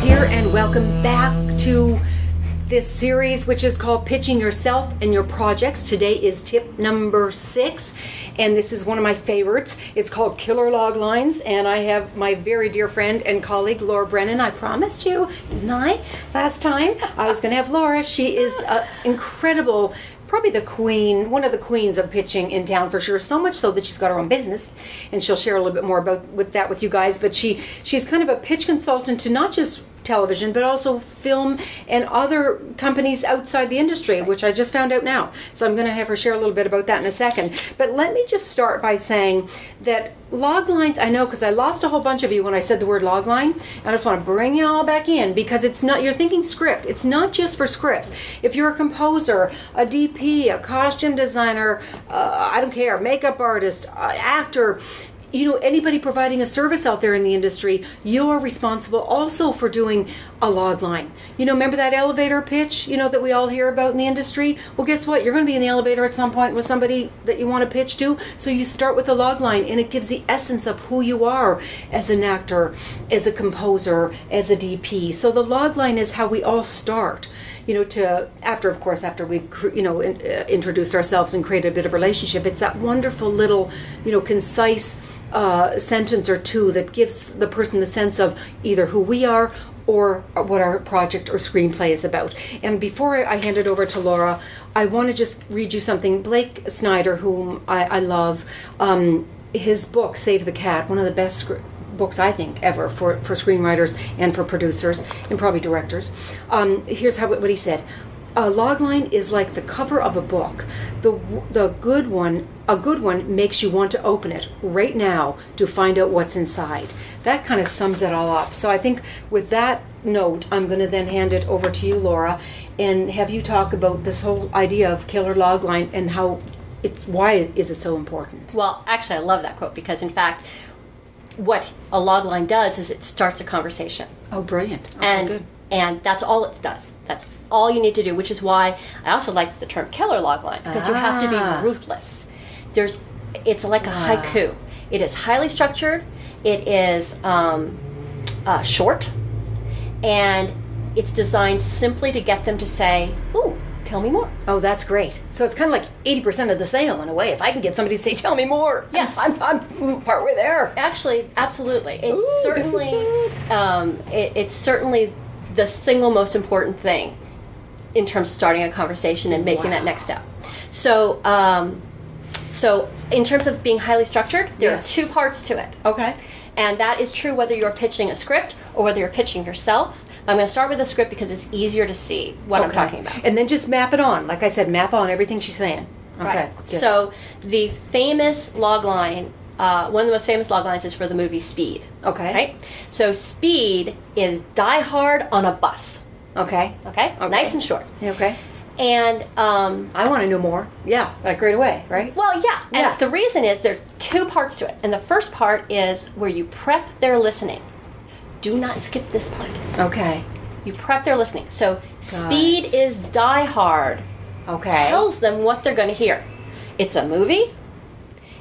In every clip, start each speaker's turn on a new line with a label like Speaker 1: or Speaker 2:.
Speaker 1: here, and welcome back to this series, which is called Pitching Yourself and Your Projects. Today is tip number 6, and this is one of my favorites. It's called Killer Log Lines, and I have my very dear friend and colleague, Laura Brennan. I promised you, didn't I, last time? I was going to have Laura. She is incredible, probably the queen, one of the queens of pitching in town for sure. So much so that she's got her own business, and she'll share a little bit more about with you guys. But she's kind of a pitch consultant to not just television, but also film and other companies outside the industry, which I just found out now. So I'm going to have her share a little bit about that in a second. But let me just start by saying that log lines, I know because I lost a whole bunch of you when I said the word log line, and I just want to bring you all back in because it's not, you're thinking script. It's not just for scripts. If you're a composer, a DP, a costume designer, I don't care, makeup artist, actor, you know, anybody providing a service out there in the industry, you're responsible also for doing a log line. You know, remember that elevator pitch, you know, that we all hear about in the industry? Well, guess what? You're going to be in the elevator at some point with somebody that you want to pitch to. So you start with a log line, and it gives the essence of who you are as an actor, as a composer, as a DP. So the log line is how we all start. You know, after we've, you know, introduced ourselves and created a bit of relationship, it's that wonderful little, you know, concise sentence or two that gives the person the sense of either who we are or what our project or screenplay is about. And before I hand it over to Laura, I want to just read you something. Blake Snyder, whom I love, his book, Save the Cat, one of the best books I think ever for screenwriters and for producers and probably directors. Here's what he said. A logline is like the cover of a book. A good one makes you want to open it right now to find out what's inside. That kind of sums it all up. So I think with that note, I'm going to then hand it over to you, Laura, and have you talk about this whole idea of killer logline and why is it so important?
Speaker 2: Well, actually, I love that quote because, in fact, what a logline does is it starts a conversation.
Speaker 1: Oh, brilliant. Oh,
Speaker 2: and
Speaker 1: good.
Speaker 2: And that's all it does. That's all you need to do, which is why I also like the term killer logline, because you have to be ruthless. It's like a haiku. It is highly structured. It is short, and it's designed simply to get them to say, "Ooh, tell me more."
Speaker 1: Oh, that's great. So it's kind of like 80% of the sale in a way. If I can get somebody to say, "Tell me more,"
Speaker 2: yes,
Speaker 1: I'm partway there.
Speaker 2: Actually, absolutely. It's certainly the single most important thing in terms of starting a conversation and making that next step. So, so in terms of being highly structured, there are 2 parts to it.
Speaker 1: Okay.
Speaker 2: And that is true whether you're pitching a script or whether you're pitching yourself. I'm going to start with the script because it's easier to see what I'm talking about.
Speaker 1: And then just map it on. Like I said, map on everything she's saying. Okay.
Speaker 2: Right. So the famous log line, one of the most famous log lines is for the movie Speed.
Speaker 1: Okay.
Speaker 2: Right? So Speed is Die Hard on a bus.
Speaker 1: Okay.
Speaker 2: Okay? Nice and short.
Speaker 1: Okay.
Speaker 2: And
Speaker 1: I want to know more. Yeah, like right away, right?
Speaker 2: Well, yeah. And the reason is there are 2 parts to it. And the first part is where you prep their listening. Do not skip this part. Okay. You prep their listening. So Speed is Die Hard.
Speaker 1: Okay.
Speaker 2: Tells them what they're going to hear. It's a movie.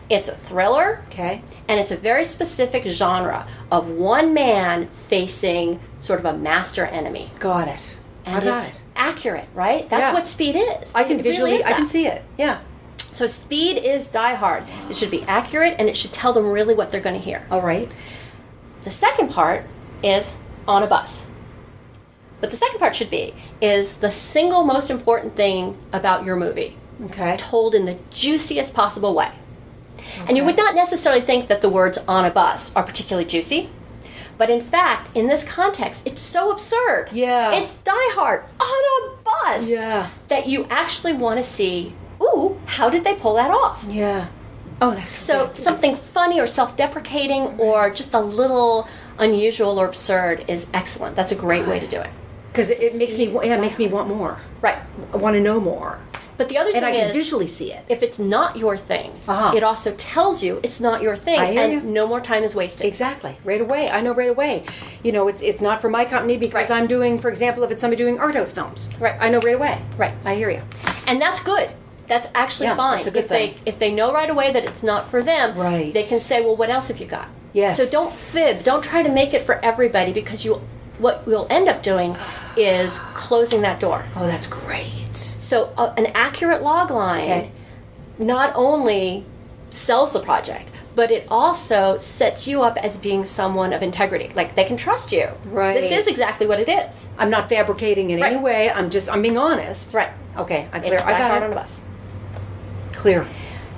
Speaker 2: It's a thriller.
Speaker 1: Okay.
Speaker 2: And it's a very specific genre of one man facing sort of a master enemy.
Speaker 1: Got it.
Speaker 2: And it's accurate, right? That's what Speed is.
Speaker 1: I can visually, I can see it. Yeah.
Speaker 2: So Speed is Die Hard. It should be accurate, and it should tell them really what they're going to hear.
Speaker 1: All right.
Speaker 2: The second part is on a bus. What the second part should be is the single most important thing about your movie.
Speaker 1: Okay.
Speaker 2: Told in the juiciest possible way. Okay. And you would not necessarily think that the words on a bus are particularly juicy. But in fact, in this context, it's so absurd.
Speaker 1: Yeah.
Speaker 2: It's Die Hard on a bus.
Speaker 1: Yeah.
Speaker 2: That you actually want to see, ooh, how did they pull that off?
Speaker 1: Yeah. Oh, that's
Speaker 2: so
Speaker 1: good.
Speaker 2: Something funny or self-deprecating or just a little unusual or absurd is excellent. That's a great way to do it.
Speaker 1: Because it makes me want more.
Speaker 2: Right.
Speaker 1: I want to know more.
Speaker 2: But the other thing is,
Speaker 1: and I can visually see it.
Speaker 2: If it's not your thing, it also tells you it's not your thing, and no more time is wasted.
Speaker 1: Exactly. Right away. I know right away. You know, it's not for my company because I'm doing, for example, if it's somebody doing art house films.
Speaker 2: Right.
Speaker 1: I know right away.
Speaker 2: Right.
Speaker 1: I hear you.
Speaker 2: And that's good. That's actually fine.
Speaker 1: That's a good thing.
Speaker 2: If they know right away that it's not for them, they can say, well, what else have you got?
Speaker 1: Yes.
Speaker 2: So don't fib. Don't try to make it for everybody because what we'll end up doing is closing that door.
Speaker 1: Oh, that's great.
Speaker 2: So an accurate log line not only sells the project, but it also sets you up as being someone of integrity. Like, they can trust you.
Speaker 1: Right.
Speaker 2: This is exactly what it is.
Speaker 1: I'm not fabricating in any way. I'm being honest.
Speaker 2: Right.
Speaker 1: Okay, I clear.
Speaker 2: It's
Speaker 1: I got
Speaker 2: hard
Speaker 1: it.
Speaker 2: on the bus.
Speaker 1: Clear.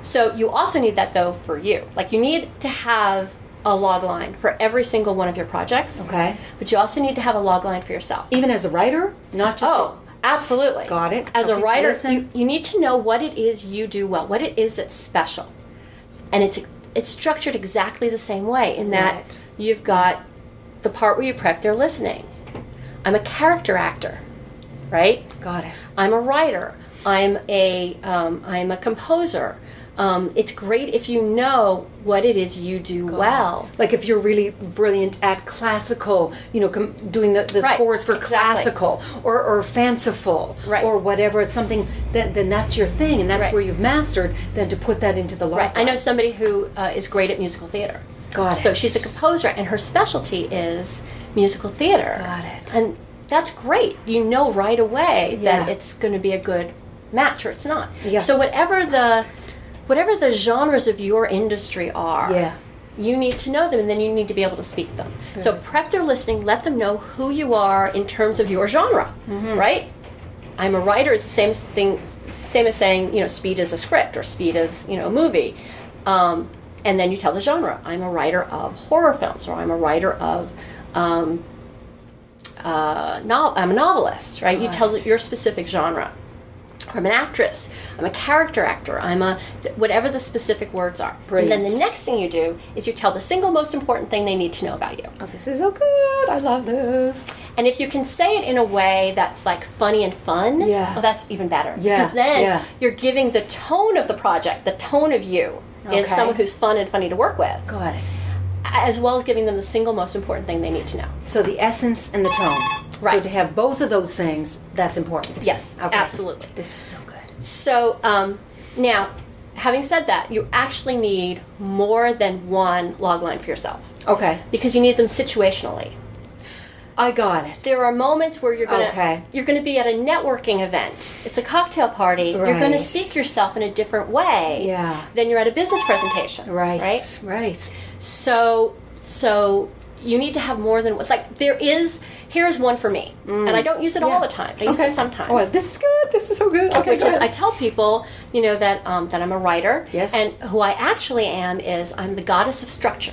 Speaker 2: So you also need that, though, for you. Like, you need to have a log line for every single one of your projects.
Speaker 1: Okay.
Speaker 2: But you also need to have a log line for yourself.
Speaker 1: Even as a writer, not just.
Speaker 2: Oh, absolutely.
Speaker 1: Got it.
Speaker 2: As a
Speaker 1: Okay,
Speaker 2: writer,
Speaker 1: listen.
Speaker 2: you need to know what it is you do well, what it is that's special. And it's structured exactly the same way in that
Speaker 1: Right.
Speaker 2: you've got the part where you prep their listening. I'm a character actor, right?
Speaker 1: Got it.
Speaker 2: I'm a writer. I'm a composer. It's great if you know what it is you do well.
Speaker 1: Like if you're really brilliant at classical, doing the
Speaker 2: Right,
Speaker 1: scores for
Speaker 2: exactly.
Speaker 1: classical or fanciful
Speaker 2: Right.
Speaker 1: or whatever, it's something, then that's your thing and that's
Speaker 2: Right.
Speaker 1: where you've mastered, then to put that into the log
Speaker 2: Right. I
Speaker 1: line.
Speaker 2: know somebody who is great at musical theater.
Speaker 1: Got it.
Speaker 2: So she's a composer, and her specialty is musical theater.
Speaker 1: Got it.
Speaker 2: And that's great. You know right away that
Speaker 1: Yeah.
Speaker 2: it's going to be a good match, or it's not.
Speaker 1: Yeah.
Speaker 2: So whatever the genres of your industry are,
Speaker 1: Yeah.
Speaker 2: you need to know them, and then you need to be able to speak them. So prep their listening. Let them know who you are in terms of your genre.
Speaker 1: Mm-hmm.
Speaker 2: Right? I'm a writer. It's the same thing. Same as saying, speed is a script or speed is, a movie. And then you tell the genre. I'm a writer of horror films, or I'm a writer of, I'm a novelist, right? You tell your specific genre. Or I'm an actress. I'm a character actor. Whatever the specific words are.
Speaker 1: Brilliant.
Speaker 2: And then the next thing you do is you tell the single most important thing they need to know about you.
Speaker 1: Oh, this is so good. I love this.
Speaker 2: And if you can say it in a way that's like funny and fun,
Speaker 1: Yeah.
Speaker 2: well, that's even better.
Speaker 1: Yeah,
Speaker 2: Because then
Speaker 1: yeah.
Speaker 2: you're giving the tone of the project, the tone of you, is
Speaker 1: Okay.
Speaker 2: someone who's fun and funny to work with,
Speaker 1: Got it.
Speaker 2: as well as giving them the single most important thing they need to know.
Speaker 1: So the essence and the tone.
Speaker 2: Right.
Speaker 1: So to have both of those things, that's important.
Speaker 2: Yes,
Speaker 1: Okay.
Speaker 2: absolutely.
Speaker 1: This is so good.
Speaker 2: So now, having said that, you actually need more than one log line for yourself,
Speaker 1: Okay.
Speaker 2: because you need them situationally.
Speaker 1: I got it.
Speaker 2: There are moments where you're
Speaker 1: Okay.
Speaker 2: gonna be at a networking event. It's a cocktail party. You're gonna
Speaker 1: Right.
Speaker 2: speak yourself in a different way
Speaker 1: Yeah.
Speaker 2: than you're at a business presentation.
Speaker 1: Right.
Speaker 2: Right.
Speaker 1: Right.
Speaker 2: So you need to have more than, it's like here's one for me, and I don't use it all the time. I use it sometimes.
Speaker 1: Oh, this is good. This is so good. Okay,
Speaker 2: Which
Speaker 1: go
Speaker 2: is,
Speaker 1: ahead.
Speaker 2: I tell people, that I'm a writer.
Speaker 1: Yes.
Speaker 2: And who I actually am is I'm the goddess of structure.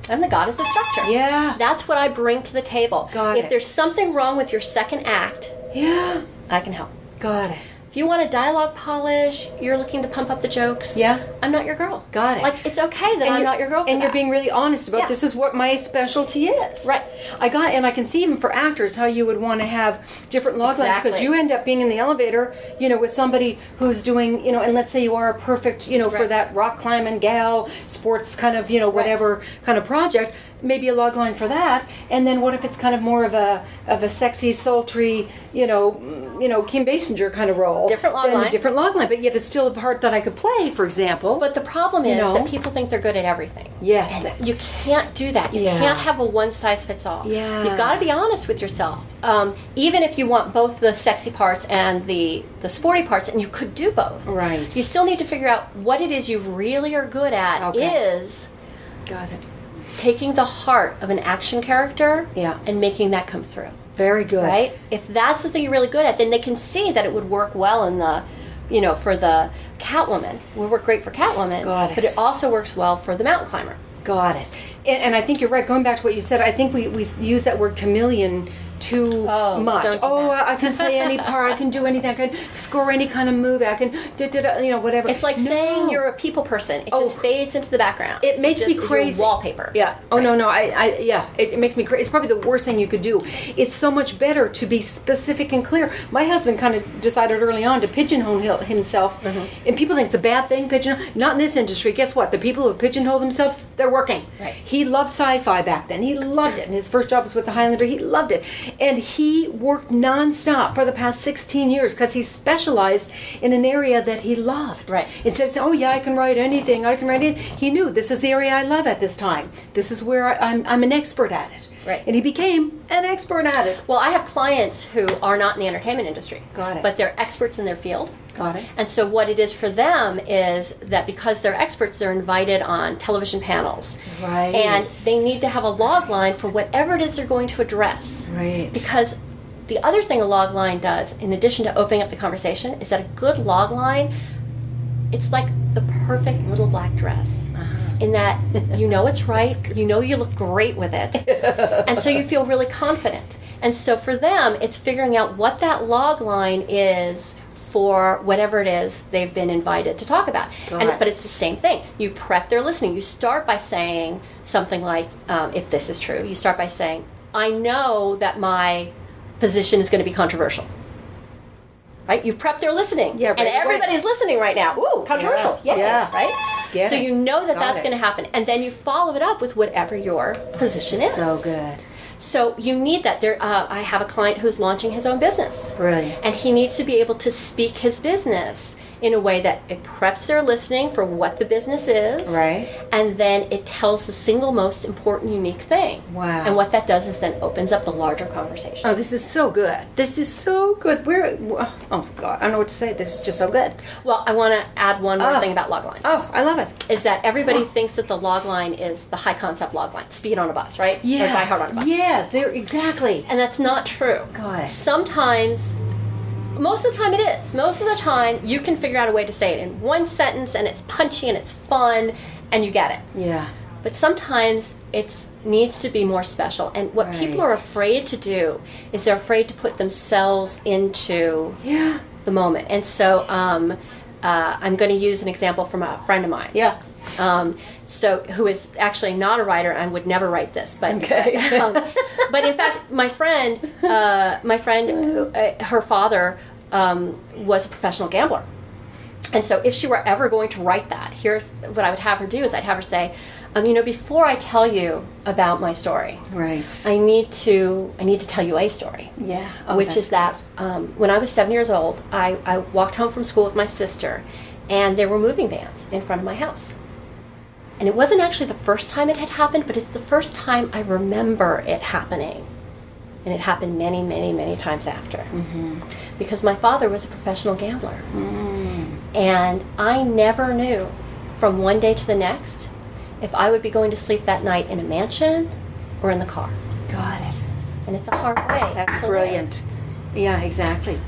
Speaker 2: I'm the goddess of structure.
Speaker 1: Yeah.
Speaker 2: That's what I bring to the table.
Speaker 1: Got
Speaker 2: if
Speaker 1: it.
Speaker 2: there's something wrong with your second act,
Speaker 1: Yeah.
Speaker 2: I can help.
Speaker 1: Got it.
Speaker 2: If you want a dialogue polish, you're looking to pump up the jokes.
Speaker 1: Yeah.
Speaker 2: I'm not your girl.
Speaker 1: Got it.
Speaker 2: Like, it's okay that I'm
Speaker 1: you're-
Speaker 2: not your girl for
Speaker 1: and
Speaker 2: that.
Speaker 1: you're being really honest about
Speaker 2: Yeah.
Speaker 1: this is what my specialty is.
Speaker 2: Right.
Speaker 1: I can see even for actors how you would want to have different log lines because
Speaker 2: Exactly.
Speaker 1: you end up being in the elevator, with somebody who's doing, and let's say you are a perfect, for
Speaker 2: Right.
Speaker 1: that rock climbing gal, sports kind of, whatever kind of project, maybe a log line for that. And then what if it's kind of more of a sexy, sultry, Kim Basinger kind of role?
Speaker 2: Different log
Speaker 1: Then a
Speaker 2: line.
Speaker 1: different log line, but yet it's still a part that I could play, for example.
Speaker 2: But the problem is
Speaker 1: know?
Speaker 2: that people think they're good at everything.
Speaker 1: Yeah.
Speaker 2: And you can't do that. You
Speaker 1: Yeah.
Speaker 2: can't have a one-size-fits-all.
Speaker 1: Yeah.
Speaker 2: You've got to be honest with yourself. Even if you want both the sexy parts and the sporty parts, and you could do both.
Speaker 1: Right.
Speaker 2: You still need to figure out what it is you really are good at
Speaker 1: Okay.
Speaker 2: is
Speaker 1: Got it.
Speaker 2: taking the heart of an action character
Speaker 1: Yeah.
Speaker 2: and making that come through.
Speaker 1: Very good.
Speaker 2: Right? If that's the thing you're really good at, then they can see that it would work well in the, for the Catwoman. It would work great for Catwoman.
Speaker 1: Got it.
Speaker 2: But it also works well for the mountain climber.
Speaker 1: Got it. And I think you're right. Going back to what you said, I think we use that word chameleon too much.
Speaker 2: don't do that.
Speaker 1: I can play any part. I can do anything. I can score any kind of move. I can, whatever.
Speaker 2: It's like
Speaker 1: No.
Speaker 2: saying you're a people person. It just fades into the background.
Speaker 1: It makes me
Speaker 2: just is
Speaker 1: crazy.
Speaker 2: your wallpaper.
Speaker 1: Yeah. Oh, no. It makes me crazy. It's probably the worst thing you could do. It's so much better to be specific and clear. My husband kind of decided early on to pigeonhole himself.
Speaker 2: Mm-hmm.
Speaker 1: And people think it's a bad thing, pigeonhole. Not in this industry. Guess what? The people who have pigeonholed themselves, they're working.
Speaker 2: Right.
Speaker 1: He loved sci-fi back then. He loved it. And his first job was with the Highlander. He loved it. And he worked nonstop for the past 16 years because he specialized in an area that he loved.
Speaker 2: Right.
Speaker 1: Instead of saying, oh yeah, I can write anything, he knew this is the area I love at this time. This is where I'm an expert at it.
Speaker 2: Right.
Speaker 1: And he became an expert at it.
Speaker 2: Well, I have clients who are not in the entertainment industry.
Speaker 1: Got it.
Speaker 2: But they're experts in their field.
Speaker 1: Got it.
Speaker 2: And so what it is for them is that because they're experts, they're invited on television panels.
Speaker 1: Right.
Speaker 2: And they need to have a log line for whatever it is they're going to address.
Speaker 1: Right.
Speaker 2: Because the other thing a log line does, in addition to opening up the conversation, is that a good log line, it's like the perfect little black dress. In that you know it's right, you know you look great with it, and so you feel really confident. And so for them, it's figuring out what that log line is for whatever it is they've been invited to talk about. But it's the same thing. You prep their listening. You start by saying something like, if this is true, you start by saying, I know that my position is going to be controversial. Right? You've prepped their listening.
Speaker 1: Yeah,
Speaker 2: and everybody's listening right now. Ooh, controversial. Yeah. Right?
Speaker 1: Yeah.
Speaker 2: So you know that that's going to happen. And then you follow it up with whatever your position is.
Speaker 1: So good.
Speaker 2: So you need that. I have a client who's launching his own business.
Speaker 1: Brilliant.
Speaker 2: And he needs to be able to speak his business in a way that it preps their listening for what the business is.
Speaker 1: Right.
Speaker 2: And then it tells the single most important, unique thing.
Speaker 1: Wow.
Speaker 2: And what that does is then opens up the larger conversation.
Speaker 1: Oh, this is so good. This is so good. Oh, God, I don't know what to say. This is just so good.
Speaker 2: Well, I want to add one more thing about log lines.
Speaker 1: Oh, I love it.
Speaker 2: Is that everybody thinks that the log line is the high concept log line. Speed on a bus, right?
Speaker 1: Yeah.
Speaker 2: Or Die Hard on a bus.
Speaker 1: Yeah, exactly.
Speaker 2: And that's not true.
Speaker 1: Got it.
Speaker 2: Sometimes, most of the time it is. Most of the time you can figure out a way to say it in one sentence and it's punchy and it's fun and you get it.
Speaker 1: Yeah.
Speaker 2: But sometimes it needs to be more special. And what people are afraid to do is they're afraid to put themselves into the moment. And so I'm going to use an example from a friend of mine.
Speaker 1: Yeah.
Speaker 2: Who is actually not a writer and would never write this, but but in fact, my friend, her father was a professional gambler, and so if she were ever going to write that, here's what I would have her do: is I'd have her say, before I tell you about my story,
Speaker 1: right,
Speaker 2: I need to tell you a story, which is that when I was 7 years old, I walked home from school with my sister, and there were moving vans in front of my house. And it wasn't actually the first time it had happened, but it's the first time I remember it happening. And it happened many, many, many times after. Mm-hmm. Because my father was a professional gambler. Mm. And I never knew from one day to the next if I would be going to sleep that night in a mansion or in the car.
Speaker 1: Got it.
Speaker 2: And it's a hard way.
Speaker 1: That's brilliant. Yeah, exactly.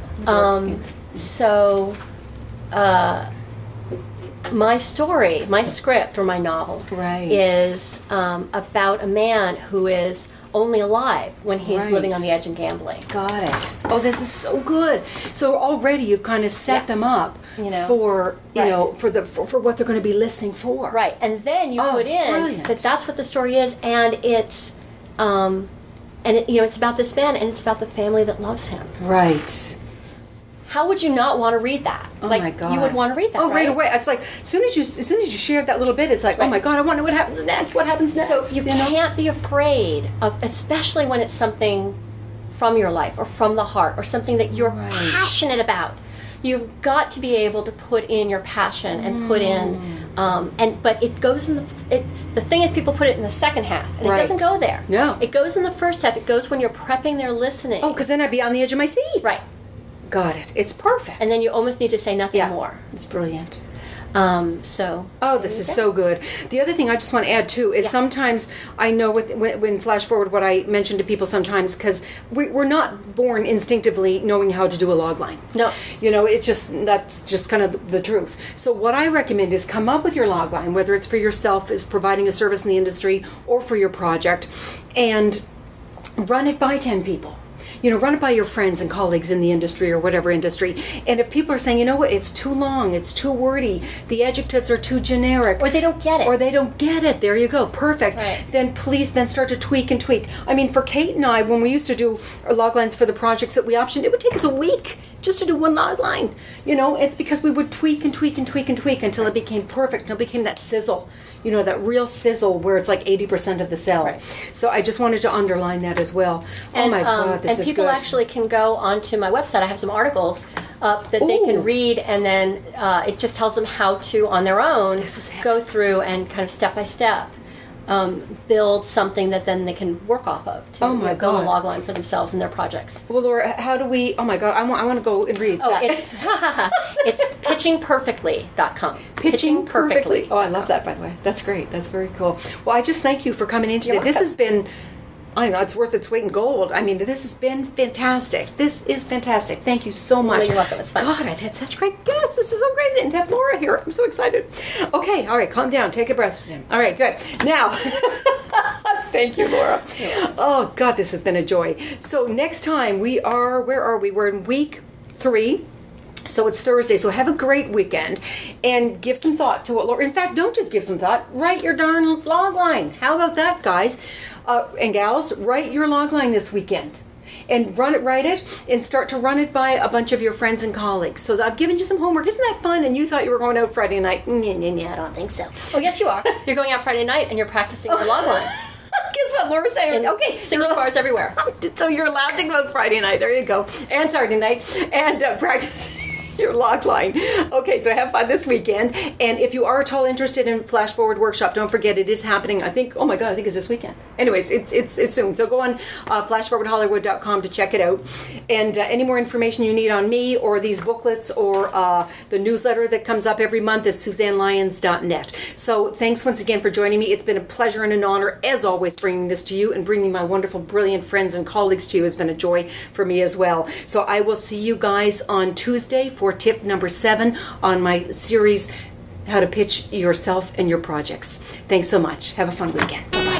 Speaker 2: My story, my script or my novel is about a man who is only alive when he's living on the edge and gambling.
Speaker 1: Got it. Oh, this is so good. So already you've kind of set them up for for what they're going to be listening for.
Speaker 2: Right, and then you put in that that's what the story is, and it's it's about this man and it's about the family that loves him.
Speaker 1: Right.
Speaker 2: How would you not want to read that?
Speaker 1: Oh my God!
Speaker 2: You would want to read that.
Speaker 1: Oh, right away. It's like as soon as you shared that little bit, it's like, oh my God, I want to know what happens next. What happens next?
Speaker 2: So you can't be afraid of, especially when it's something from your life or from the heart or something that you're passionate about. You've got to be able to put in your passion and put in, but it goes in the thing is people put it in the second half, and it doesn't go there.
Speaker 1: No,
Speaker 2: it goes in the first half. It goes when you're prepping their listening.
Speaker 1: Oh, because then I'd be on the edge of my seat.
Speaker 2: Right.
Speaker 1: Got it. It's perfect.
Speaker 2: And then you almost need to say nothing more.
Speaker 1: It's brilliant.
Speaker 2: Oh,
Speaker 1: this is so good. The other thing I just want to add too is sometimes I know when flash forward what I mention to people sometimes, because we're not born instinctively knowing how to do a log line.
Speaker 2: No,
Speaker 1: that's just kind of the truth. So what I recommend is come up with your log line, whether it's for yourself as providing a service in the industry or for your project, and run it by 10 people. Run it by your friends and colleagues in the industry or whatever industry. And if people are saying, you know what, it's too long, it's too wordy, the adjectives are too generic.
Speaker 2: Or they don't get it.
Speaker 1: There you go. Perfect.
Speaker 2: Right.
Speaker 1: Then please start to tweak and tweak. I mean, for Kate and I, when we used to do our log lines for the projects that we optioned, it would take us a week just to do one log line. You know, it's because we would tweak and tweak and tweak and tweak until it became perfect, until it became that sizzle. You know, that real sizzle where it's like 80% of the cell.
Speaker 2: Right.
Speaker 1: So I just wanted to underline that as well.
Speaker 2: And,
Speaker 1: oh my God, this is
Speaker 2: and people
Speaker 1: good.
Speaker 2: actually can go onto my website. I have some articles up that they can read, and then it just tells them how to, on their own, go through and kind of step by step build something that then they can work off of to build a log line for themselves and their projects.
Speaker 1: Well, Laura, how do we? Oh my God, I want to go and read.
Speaker 2: Oh,
Speaker 1: that.
Speaker 2: it's pitchingperfectly.com.
Speaker 1: Pitching perfectly. Oh, I love that, by the way. That's great. That's very cool. Well, I just thank you for coming in today. This has been, I don't know, it's worth its weight in gold. I mean, this has been fantastic. This is fantastic. Thank you so much.
Speaker 2: Well, you're welcome. It's fun.
Speaker 1: God, I've had such great guests. This is so crazy. And to have Laura here, I'm so excited. Okay, all right, calm down. Take a breath. All right, good. Now, thank you, Laura. Oh, God, this has been a joy. So next time where are we? We're in week 3. So it's Thursday, so have a great weekend and give some thought to what Laura, in fact, don't just give some thought, write your darn log line. How about that, guys and gals? Write your log line this weekend and write it and start to run it by a bunch of your friends and colleagues. So I've given you some homework. Isn't that fun? And you thought you were going out Friday night. I don't think so.
Speaker 2: Oh, yes, you are. You're going out Friday night and you're practicing your log line.
Speaker 1: Guess what Laura's saying? Okay,
Speaker 2: single bars everywhere.
Speaker 1: So you're allowed to go Friday night. There you go. And Saturday night. And practice your log line. Okay, so have fun this weekend. And if you are at all interested in Flash Forward Workshop, don't forget it is happening. I think, oh my God, I think it's this weekend. Anyways, it's soon. So go on flashforwardhollywood.com to check it out. And any more information you need on me or these booklets or the newsletter that comes up every month is SuzanneLyons.net. So thanks once again for joining me. It's been a pleasure and an honor, as always, bringing this to you, and bringing my wonderful, brilliant friends and colleagues to you has been a joy for me as well. So I will see you guys on Tuesday for tip number 7 on my series, How to Pitch Yourself and Your Projects. Thanks so much. Have a fun weekend. Bye-bye.